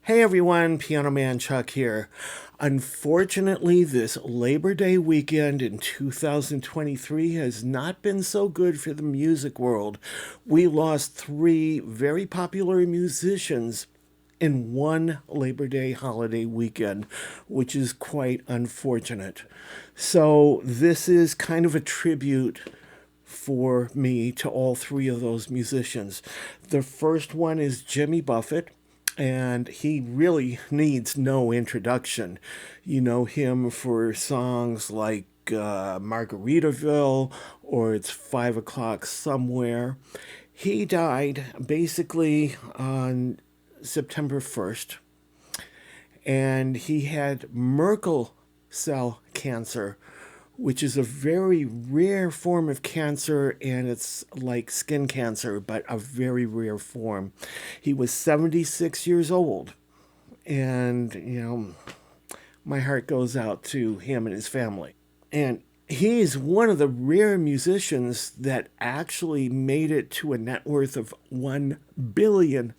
Hey everyone, Piano Man Chuck here. Unfortunately, this Labor Day weekend in 2023 has not been so good for the music world. We lost three very popular musicians in one Labor Day holiday weekend, which is quite unfortunate. So, this is kind of a tribute for me to all three of those musicians. The first one is Jimmy Buffett, and he really needs no introduction. You know him for songs like Margaritaville or It's 5 O'Clock Somewhere. He died basically on September 1st, and he had Merkel cell cancer, which is a very rare form of cancer, and it's like skin cancer, but a very rare form. He was 76 years old, and, my heart goes out to him and his family. And he's one of the rare musicians that actually made it to a net worth of $1 billion.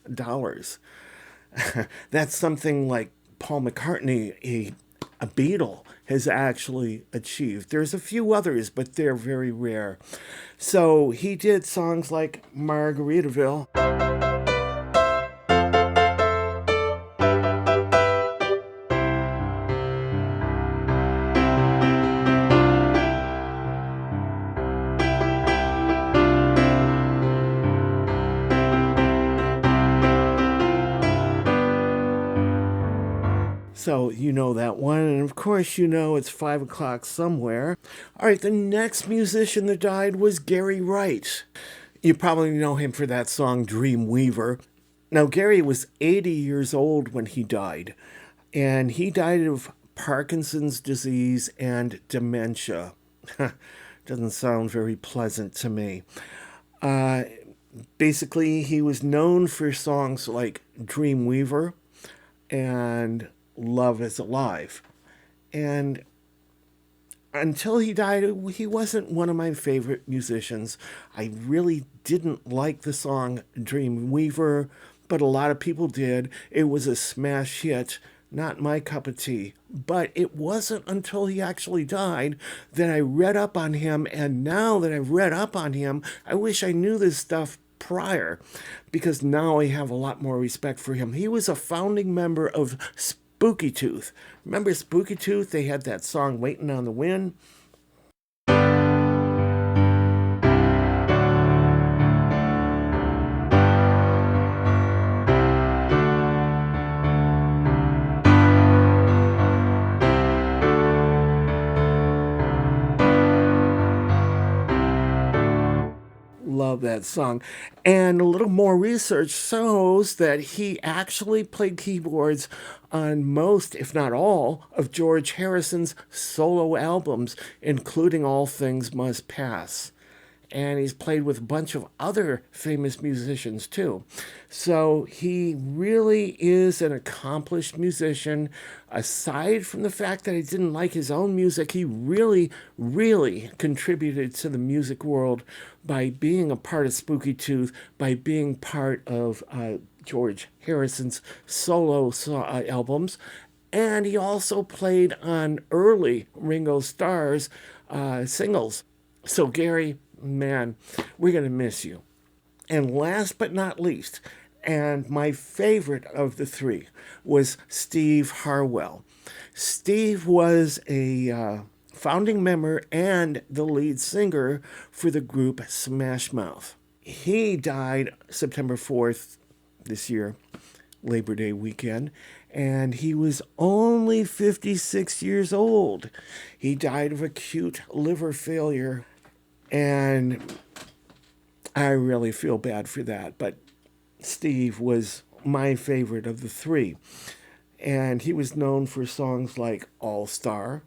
That's something like Paul McCartney, a Beatle, has actually achieved. There's a few others, but they're very rare. So he did songs like Margaritaville. So you know that one, and of course you know It's 5 O'Clock Somewhere. All right, the next musician that died was Gary Wright. You probably know him for that song Dreamweaver. Now, Gary was 80 years old when he died, and he died of Parkinson's disease and dementia. Doesn't sound very pleasant to me. Basically, he was known for songs like Dreamweaver and Love is Alive. And until he died, he wasn't one of my favorite musicians. I really didn't like the song Dreamweaver, but a lot of people did. It was a smash hit, not my cup of tea. But it wasn't until he actually died that I read up on him, and now that I've read up on him, I wish I knew this stuff prior, because now I have a lot more respect for him. He was a founding member of Spooky Tooth. Remember Spooky Tooth? They had that song Waiting on the Wind. Love that song. And a little more research shows that he actually played keyboards on most, if not all, of George Harrison's solo albums, including All Things Must Pass. And he's played with a bunch of other famous musicians too. So he really is an accomplished musician. Aside from the fact that I didn't like his own music, he really, really contributed to the music world by being a part of Spooky Tooth, by being part of George Harrison's solo albums. And he also played on early Ringo Starr's singles. So Gary, man, we're going to miss you. And last but not least, and my favorite of the three, was Steve Harwell. Steve was a founding member and the lead singer for the group Smash Mouth. He died September 4th this year, Labor Day weekend, and he was only 56 years old. He died of acute liver failure, and I really feel bad for that, but Steve was my favorite of the three. And he was known for songs like All Star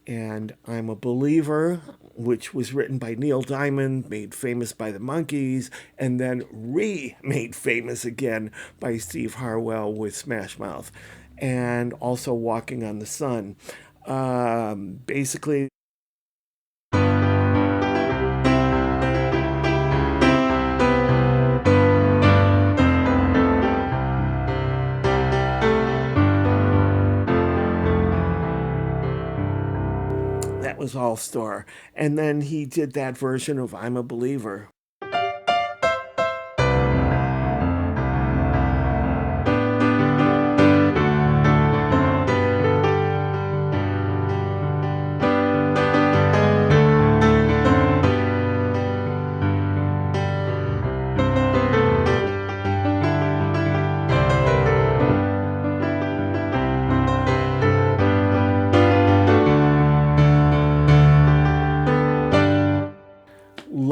and I'm a Believer, which was written by Neil Diamond, made famous by the Monkees, and then remade famous again by Steve Harwell with Smash Mouth, and also Walking on the Sun. Basically, Blues All Star. And then he did that version of I'm a Believer.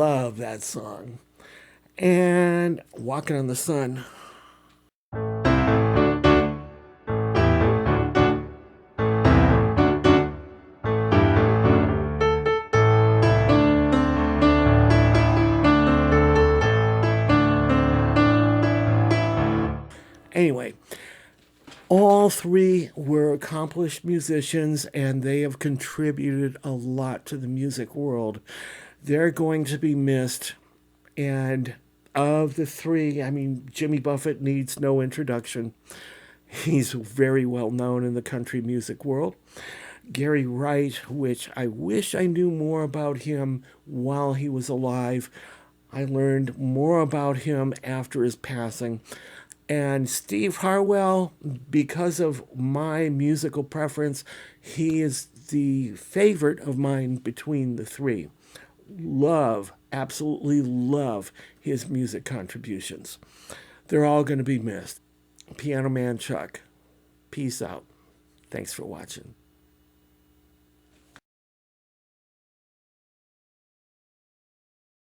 Love that song. And Walking on the Sun. Anyway, all three were accomplished musicians and they have contributed a lot to the music world. They're going to be missed. And of the three, I mean, Jimmy Buffett needs no introduction. He's very well known in the country music world. Gary Wright, which I wish I knew more about him while he was alive. I learned more about him after his passing. And Steve Harwell, because of my musical preference, he is the favorite of mine between the three. Love, absolutely love his music contributions. They're all going to be missed. Piano Man Chuck, peace out. Thanks for watching.